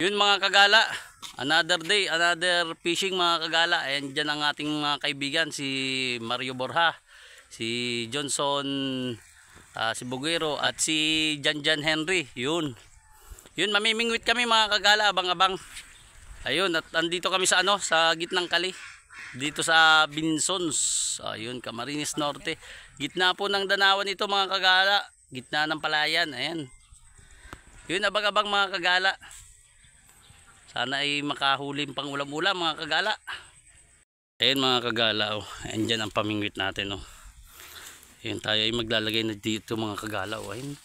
Yun mga kagala, another day, another fishing mga kagala. And dyan ang ating mga kaibigan, si Mario Borja, si Johnson, si Buguero at si Janjan Henry. Yun mamimingwit kami mga kagala, abang-abang. Ayun, at andito kami sa sa gitnang kali, dito sa Binsons. Ayun, Camarines Norte. Gitna po ng Danawan ito mga kagala, gitna ng palayan. Ayan. Yun, abang-abang mga kagala. Sana ay makahuling pang ulam-ulam mga kagala. Ayan mga kagala, andyan ang pamingwit natin. Ayan, tayo ay maglalagay na dito mga kagala. Ayan.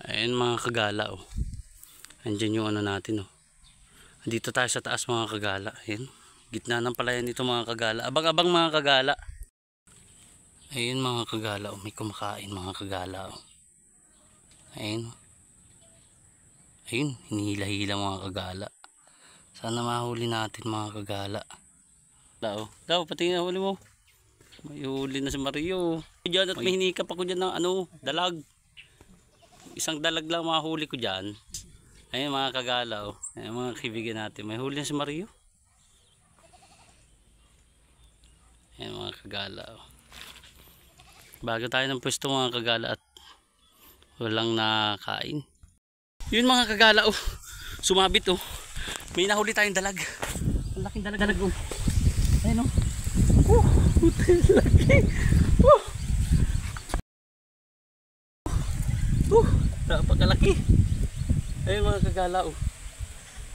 Ayan mga kagala. Andyan yung natin. Dito tayo sa taas mga kagala. Ayan, gitna ng palayan dito mga kagala. Abang-abang mga kagala. Ayan mga kagala, may kumakain mga kagala. Ayan. Ayun, hinihila-hila mga kagala. Sana mahuli natin mga kagala. Daw, pati na huli mo. May huli na si Mario. Diyan, at may hinikap ako dyan ng dalag. Isang dalag lang mahuli ko dyan. Ayun mga kagala. Ayun mga kaibigan natin. May huli na si Mario. Ayun mga kagala. Bago tayo ng pwesto mga kagala at walang nakain. Yun mga kagala, sumabit. May nahuli tayong dalag. Ang laking dalag. Ayun laki. Napakalaki. Ayun mga kagala.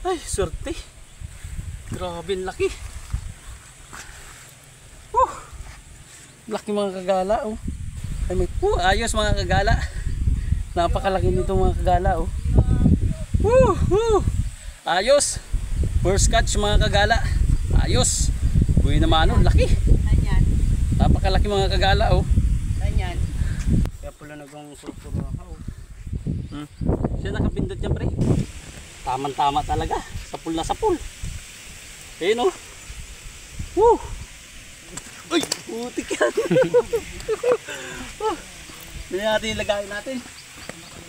Ay, swerte. Grabe ang laki. Laki mga kagala. Ay, may ayos mga kagala. Napakalaki nito mga kagala. Ayos. First catch mga kagala. Ayos. Buhay naman laki. Napakalaki mga kagala. Ganyan. Kaya pala nagong surpura ako. Siya nakapindot yan pre. Tama talaga. Sapul na sapul. Ayun Ay, putik yan. Hindi natin ilagay natin.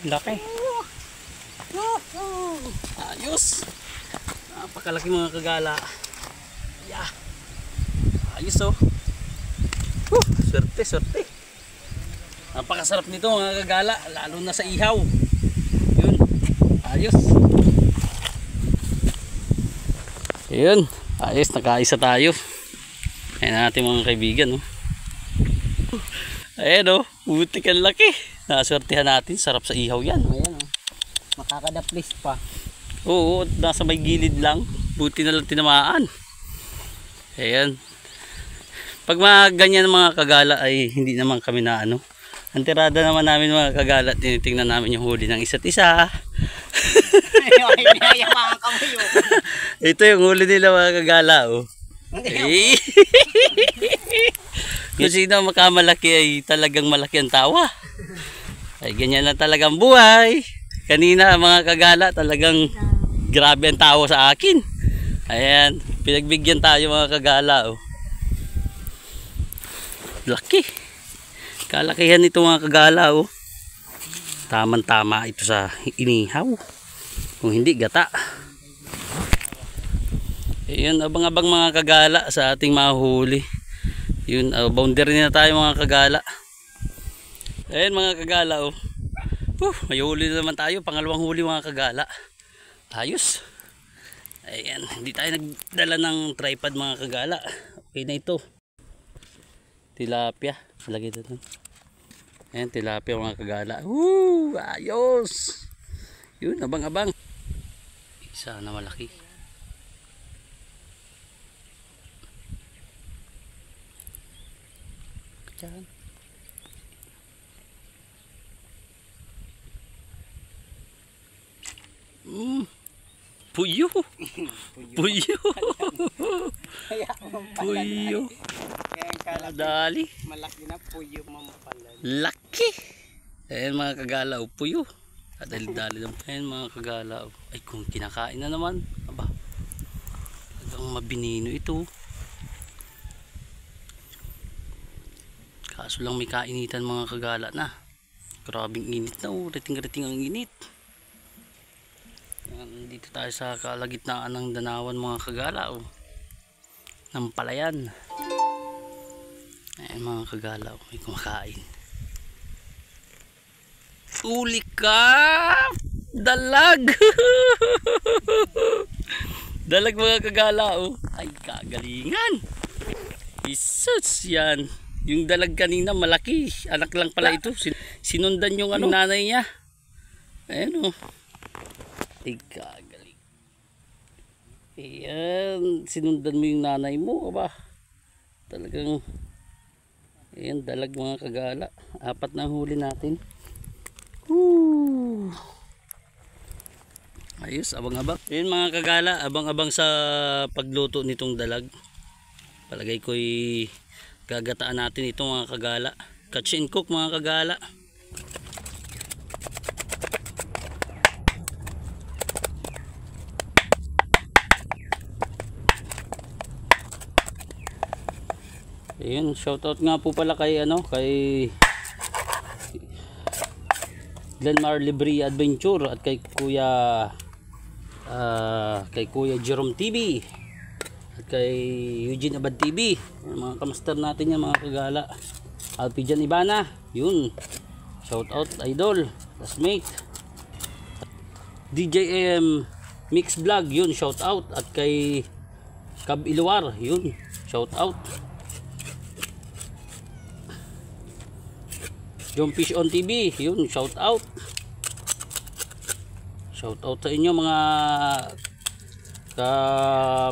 Laki. Ayos. Napakalaki mga kagala. Yeah. Ayos Swerte. Napakasarap nito mga kagala, lalo na sa ihaw. Yun. Ayos. Yun. Ayos, nakaisa tayo. Ayan natin mga kaibigan. Ayan butik ang laki. Naswertihan natin, sarap sa ihaw yan. Ayan makakadaplis pa. Oo, nasa may gilid lang. Buti na lang tinamaan. Ayan. Pag mga ganyan mga kagala ay hindi naman kami na ang tirada naman namin mga kagala, tinitingnan namin yung huli ng isa't isa. Ito yung huli nila mga kagala. Kung sino makamalaki ay talagang malaki ang tawa. Ay ganyan na talagang buhay. Kanina mga kagala talagang grabe ang tawa sa akin. Ayan, pinagbigyan tayo mga kagala. Laki. Kalakihan ito mga kagala. Tamang-tama ito sa inihaw. Kung hindi gata. Ayun, abang-abang mga kagala sa ating mahuli. Yun, boundary na tayo mga kagala. Ayun mga kagala. May huli na naman tayo. Pangalawang huli mga kagala. Ayos. Ayan, hindi tayo nagdala ng tripod mga kagala. Okay na ito. Tilapia. Lagay dito. Ayan, tilapia mga kagala. Ayos. Yun, abang-abang. Isa na malaki. Diyan. Puyo. Puyo. Puyo. Dali. Malaki na puyo mampalan. Laki. Ayan mga kagala, puyo. Dali-dali lang. Ayan mga kagala. Ay kung kinakain na naman. Aba. Talagang mabinino ito. Kaso lang may kainitan mga kagala na. Grabing init na oh. Riting-riting ang init. Yan, dito tayo sa kalagitnaan ng Danawan mga kagala oh. Ng palayan. Ayan mga kagala oh. May kumakain. Uli ka! Dalag! Dalag mga kagala oh. Ay kagalingan. Isus yan. Yung dalag kanina malaki. Anak lang pala ito. Sinundan yung ano, nanay niya. Ayan o. Ay kagaling. Ayan. Sinundan mo yung nanay mo. Aba. Talagang. Ayan dalag mga kagala. 4 na huli natin. Woo. Ayos. Abang-abang. Ayan mga kagala. Abang-abang sa pagluto nitong dalag. Palagay ko'y gagataan natin ito mga kagala. Catch and cook mga kagala. Ayun, shoutout nga po pala kay kay Glenmar Libre Adventure at kay Kuya Jerome TV. At kay Eugene Abad TV, mga kamaster natin yan mga kagala. Alpijan Ibana, yun, shout out idol, classmate. DJM Mix Vlog, yun, shout out. At kay Cab Iluwar, yun, shout out. John Fish on TV, yun, shout out. Shout out sa inyo mga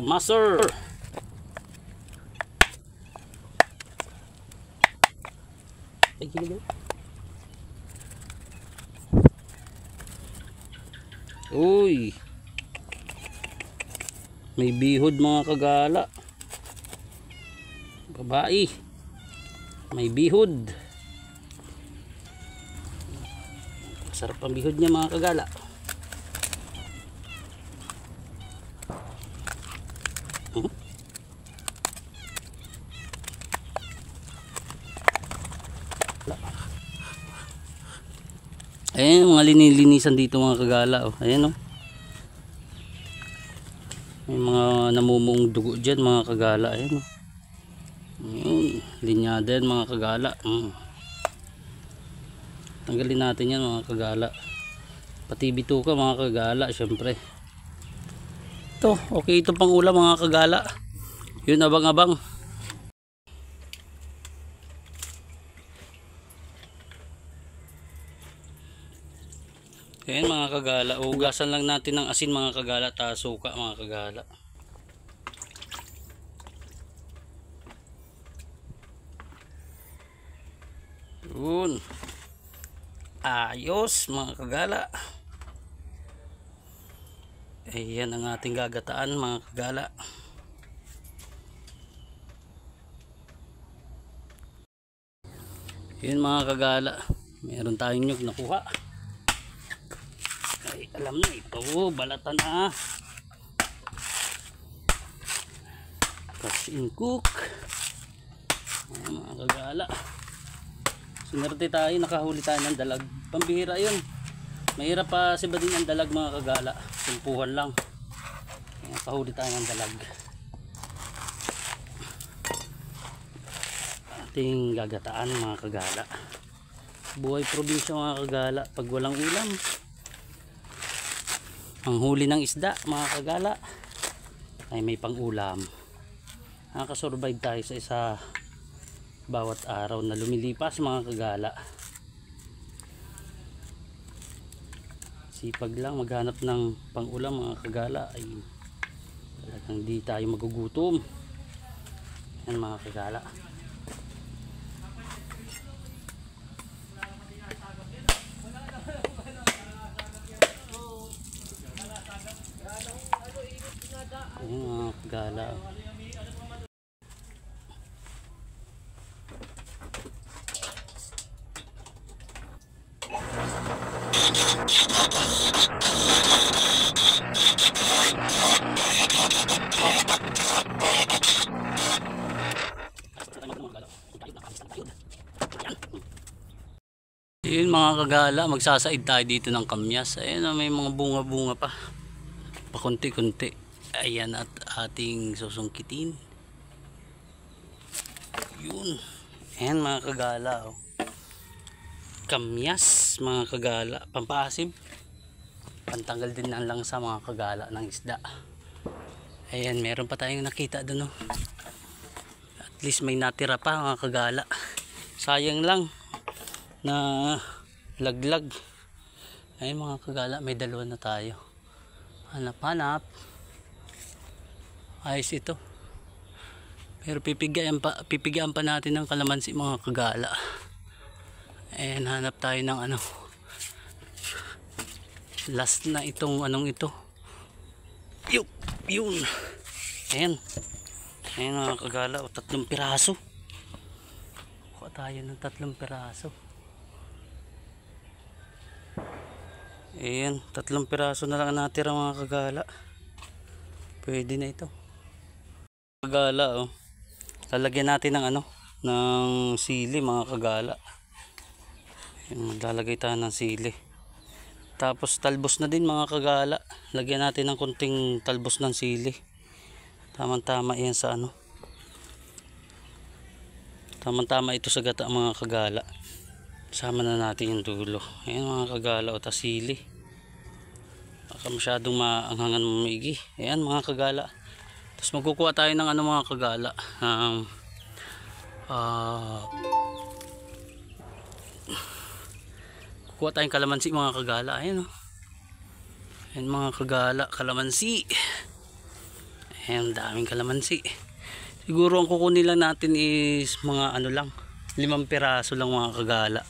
master. Ay kilo. Uy. May bihod mga kagala. Babae. May bihod. Sarap ang bihod niya mga kagala. Ayan mga linilinisan dito mga kagala oh. Ayan oh. May mga namumuong dugo dyan mga kagala. Ayan oh. Ayan, linyada yan mga kagala. Tanggalin natin yan mga kagala. Pati bituka mga kagala syempre. Ito okay, ito pang ulam mga kagala. Yun, abang-abang. Ayan mga kagala, ugasan lang natin ng asin mga kagala, suka mga kagala. Yun. Ayos mga kagala. Ayan ang ating gagataan mga kagala. Yun mga kagala, meron tayong nyug nakuha. Ay, alam na ito, balatan na. Catch and cook. Ayan mga kagala. Sinerte tayo, nakahuli tayo ng dalag. Pambihira yun. Mahirap pa si bading ang dalag mga kagala. Tumpuhan lang. Ayan, nakahuli tayo ng dalag. Ating gagataan mga kagala. Buhay probinsya mga kagala pag walang ulam. Ang huli ng isda mga kagala ay may pang ulam. Nakakasurvive tayo sa isa bawat araw na lumilipas mga kagala. Sipag lang maghanap ng pang ulam mga kagala ay talagang di tayo magugutom. Yan mga kagala. Ayan mga kagala. Ayun mga kagala, magsasaid tayo dito ng kamyas. Ayun, may mga bunga-bunga pa. Pakunti-kunti. Ayan at ating susungkitin. Yun. Ayan mga kagala. Oh. Kamyas mga kagala. Pampaasim. Pantanggal din ng lang sa mga kagala ng isda. Ayan, meron pa tayong nakita doon. Oh. At least may natira pa mga kagala. Sayang lang na laglag. Ayun mga kagala, may dalawa na tayo. Hanap-hanap. Ayos ito. Pero pipigaan pa natin ng kalamansi mga kagala. Ayan, hanap tayo ng ano. Last na itong anong ito. Yun. Ayan. Ayan mga kagala, 3 piraso. Kuha tayo ng 3 piraso. Ayan, 3 piraso na lang natira mga kagala. Pwede na ito. Kagala, oh. Lalagyan natin ng ano, ng sili mga kagala. Ayan, maglalagay tayo ng sili. Tapos talbos na din mga kagala. Lagyan natin ng kunting talbos ng sili. Tamang-tama yan sa ano. Tamang-tama ito sa gata mga kagala. Sama na natin yung dulo. Ayan mga kagala, o tasili. Baka masyadong maanghangan mamigi. Ayan mga kagala. Tapos magkukuha tayo ng ano mga kagala. Kukuha tayong kalamansi mga kagala. Ayan o. Ayan mga kagala, kalamansi. Ayan, daming kalamansi. Siguro ang kukunin lang natin is mga ano lang. 5 piraso lang mga kagala.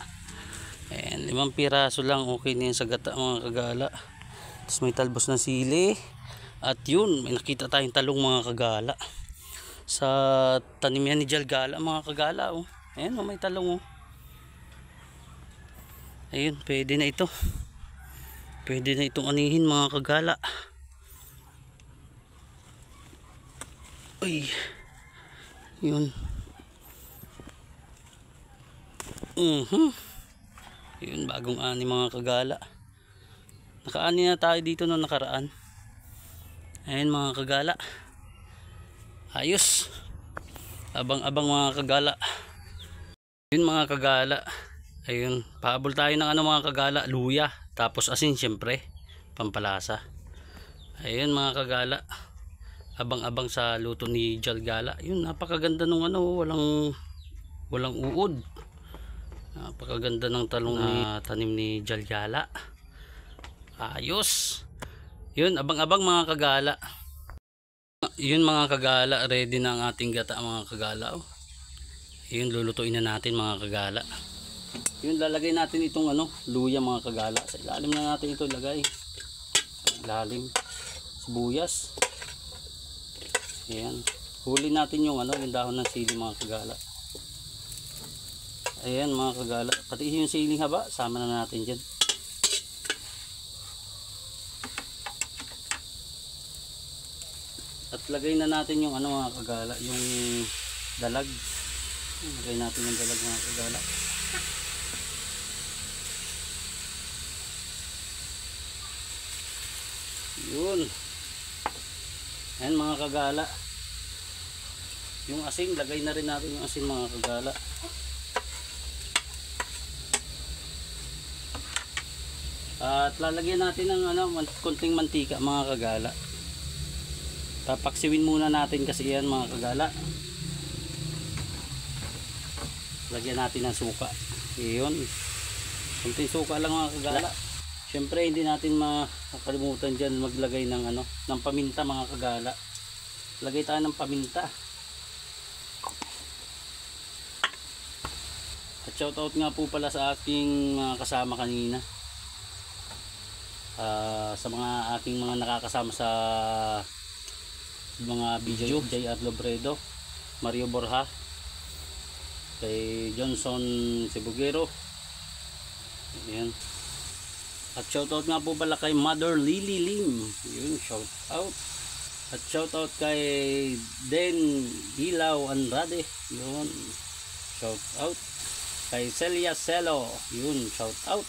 Ayan, 5 piraso lang. Okay na yun sa gata mga kagala. Tapos may talbos ng sili. At yun, may nakita tayong talong mga kagala. Sa tanim yan ni Jalgala mga kagala. Oh. Ayan, may talong. Oh. Ayun, pwede na ito. Pwede na itong anihin mga kagala. Uy. Yun. Yun, bagong ani mga kagala. Nakaani na tayo dito noong nakaraan. Ayun mga kagala. Ayos. Abang-abang mga kagala. Yun mga kagala. Ayun, pahabol tayo ng ano mga kagala, luya, tapos asin syempre, pampalasa. Ayun mga kagala. Abang-abang sa luto ni Jalgala. Yun, napakaganda nung ano, walang uod. Napakaganda ng talong na tanim ni Jalgala. Ayos. Yun, abang-abang mga kagala. Yun mga kagala, ready na ang ating gata mga kagala. Oh. Yun, lulutuin na natin mga kagala. Yun, lalagay natin itong ano, luya mga kagala. Sa ilalim na natin ito lagay. Ilalim. Sibuyas. Ayan. Huli natin yung ano, yung dahon ng sili mga kagala. Ayan mga kagala. Pati yung siling haba, sama na natin dyan. At lagay na natin yung ano mga kagala, yung dalag. Lagay natin yung dalag mga kagala. Yun. Ayan mga kagala. Yung asin, lagay na rin natin yung asin mga kagala. At lalagyan natin ng ano, konting mantika mga kagala. Papaksiwin muna natin kasi yan mga kagala. Lagyan natin ng suka. Iyon. Konting suka lang mga kagala. Siyempre hindi natin makalimutan dyan maglagay ng ano, ng paminta mga kagala. Lagay tayo ng paminta. At shoutout nga po pala sa aking mga kasama kanina. Sa mga aking mga nakakasama sa mga video, JR Lobredo, Mario Borja, kay Johnson Sibugero. Ayan. At shoutout nga po pala kay Mother Lily Lim. Yun, shoutout. At shoutout kay Den Ilaw Andrade. Yun, shoutout. kay Celia Celo, yun, shout out.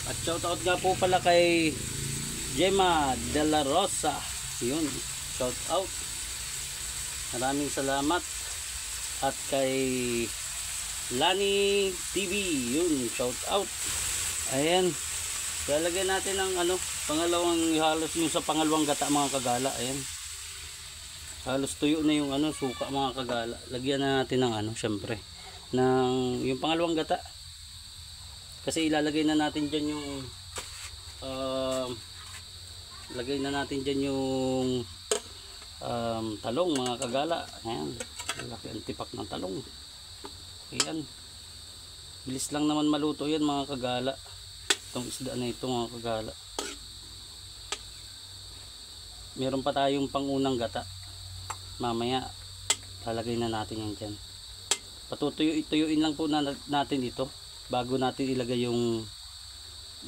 At shout out nga po pala kay Gemma De La Rosa, yun, shout out. Maraming salamat. At kay Lani TV, yun, shout out. Ayan, lalagyan natin ng pangalawang, halos yung sa pangalawang gata mga kagala. Ayan, halos tuyo na yung suka mga kagala. Lagyan na natin ng syempre ng yung pangalawang gata, kasi ilalagay na natin dyan yung lagay na natin dyan yung talong mga kagala. Ayan, laki ang tipak ng talong. Ayan, bilis lang naman maluto yan mga kagala, itong isda na ito mga kagala. Meron pa tayong pangunang gata, mamaya lalagay na natin yan dyan. Patutuyuin lang po natin ito bago natin ilagay yung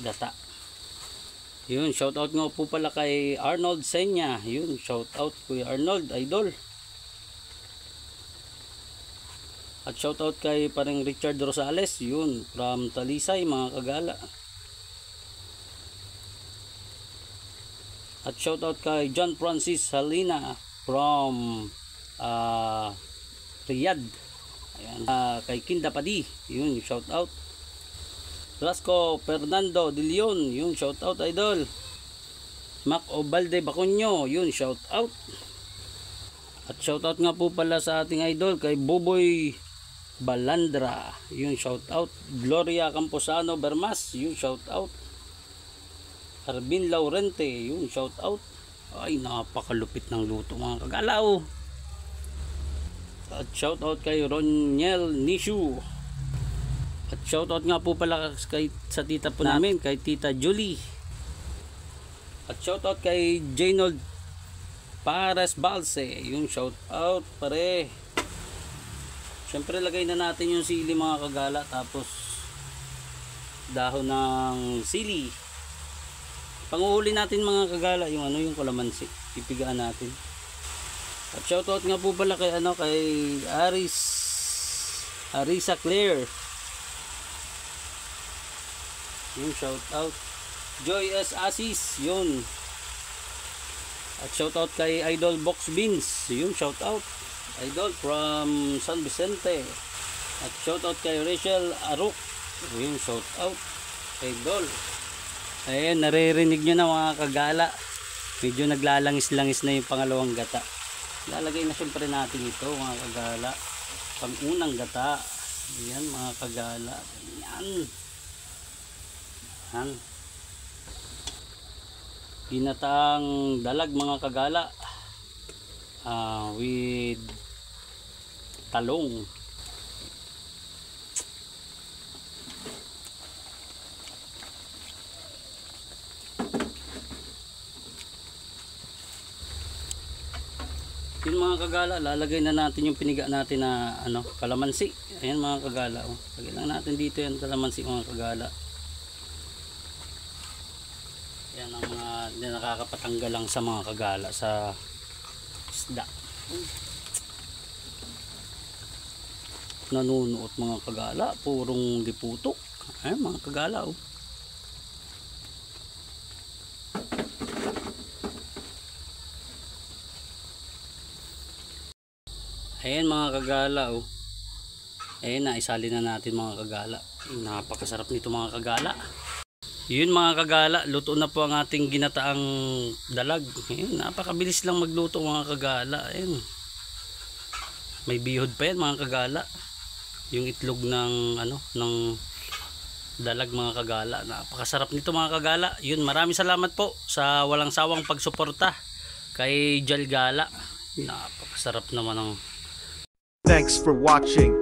gata. Yun, shout out nga po pala kay Arnold Senya. Yun, shout out Kuya Arnold, idol. At shout out kay parang Richard Rosales, yun, from Talisay mga kagala. At shout out kay John Francis Halina from Riyadh. Ayan, kay Kinda Padi, yun, shout out. Rasco Fernando De Leon, yun, shout out idol. Mac Obalde Bacunyo, yun, shout out. At shout out nga po pala sa ating idol kay Boboy Balandra, yun, shout out. Gloria Camposano Bermas, yun, shout out. Arvin Laurente, yun, shout out. Ay, napakalupit ng luto mga kagalaw. At shout out kay Roniel Nishu. At shout out nga po pala sa tita po namin, kay Tita Julie. At shout out kay Janold Pares Balse, yung shout out pare. Syempre lagay na natin yung sili mga kagala, tapos dahon ng sili. Panguhuli natin mga kagala yung yung kalamansi, pipigaan natin. At shoutout nga po pala kay kay Arisa Claire, yung shoutout. Joy S. Asis, yun. At shoutout kay Idol Box Beans, yung shoutout idol from San Vicente. At shoutout kay Rachel Aruk, yung shoutout idol. Ayan, naririnig nyo na mga kagala, medyo naglalangis-langis na yung pangalawang gata. Lalagay na syempre natin ito mga kagala, pang-unang gata. Ayan mga kagala, ayan. Ayan, ginataang dalag mga kagala, with talong. Yun mga kagala, lalagay na natin yung piniga natin na kalamansi. Ayan mga kagala, lagay lang natin dito yung kalamansi mga kagala. Yan ang mga nakakapatanggal lang sa mga kagala sa isda. Nanunuot mga kagala, purong diputok. Ayan mga kagala. Ayan mga kagala, ayan, naisali na natin mga kagala. Napakasarap nito mga kagala. Yun mga kagala, luto na po ang ating ginataang dalag. Ayan, napakabilis lang magluto mga kagala. Ayan, may bihod pa yan mga kagala, yung itlog ng ng dalag mga kagala. Napakasarap nito mga kagala. Yun, maraming salamat po sa walang sawang pagsuporta kay Jalgala. Napakasarap naman ng. Thanks for watching.